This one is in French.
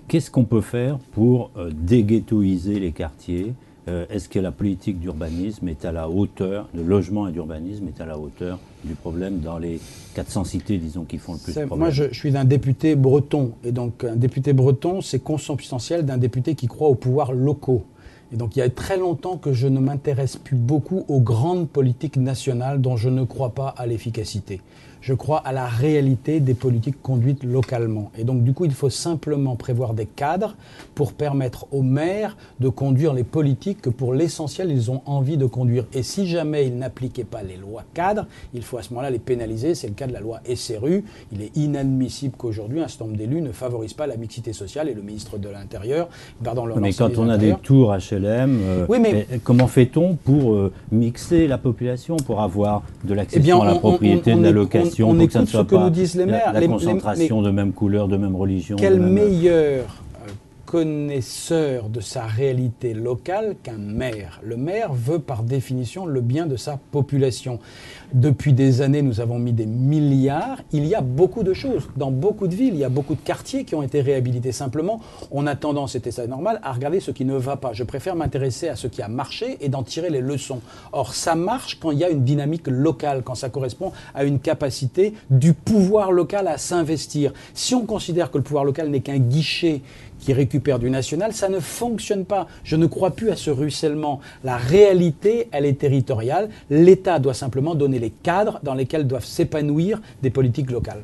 Qu'est-ce qu'on peut faire pour déghettoiser les quartiers? Est-ce que la politique d'urbanisme est à la hauteur, de logement et d'urbanisme est à la hauteur du problème dans les 400 cités, disons, qui font le plus de problèmes? Moi, je suis un député breton. Et donc, un député breton, c'est consubstantiel d'un député qui croit aux pouvoirs locaux. Et donc, il y a très longtemps que je ne m'intéresse plus beaucoup aux grandes politiques nationales dont je ne crois pas à l'efficacité. Je crois à la réalité des politiques conduites localement. Et donc, du coup, il faut simplement prévoir des cadres pour permettre aux maires de conduire les politiques que, pour l'essentiel, ils ont envie de conduire. Et si jamais ils n'appliquaient pas les lois cadres, il faut à ce moment-là les pénaliser. C'est le cas de la loi SRU. Il est inadmissible qu'aujourd'hui, un certain nombre d'élus ne favorisent pas la mixité sociale. Et le ministre de l'Intérieur, mais quand on a des tours HLM, oui, mais comment fait-on pour mixer la population, pour avoir de l'accession à la propriété, de la location, on pour que ça ne écoute soit ce que pas nous disent les maires. la concentration de même couleur, de même religion. Quel de même... meilleur connaisseur de sa réalité locale qu'un maire. Le maire veut par définition le bien de sa population. Depuis des années, nous avons mis des milliards. Il y a beaucoup de choses. Dans beaucoup de villes, il y a beaucoup de quartiers qui ont été réhabilités. Simplement, on a tendance, c'était ça normal, à regarder ce qui ne va pas. Je préfère m'intéresser à ce qui a marché et d'en tirer les leçons. Or, ça marche quand il y a une dynamique locale, quand ça correspond à une capacité du pouvoir local à s'investir. Si on considère que le pouvoir local n'est qu'un guichet qui récupère du national, ça ne fonctionne pas. Je ne crois plus à ce ruissellement. La réalité, elle est territoriale. L'État doit simplement donner les cadres dans lesquels doivent s'épanouir des politiques locales.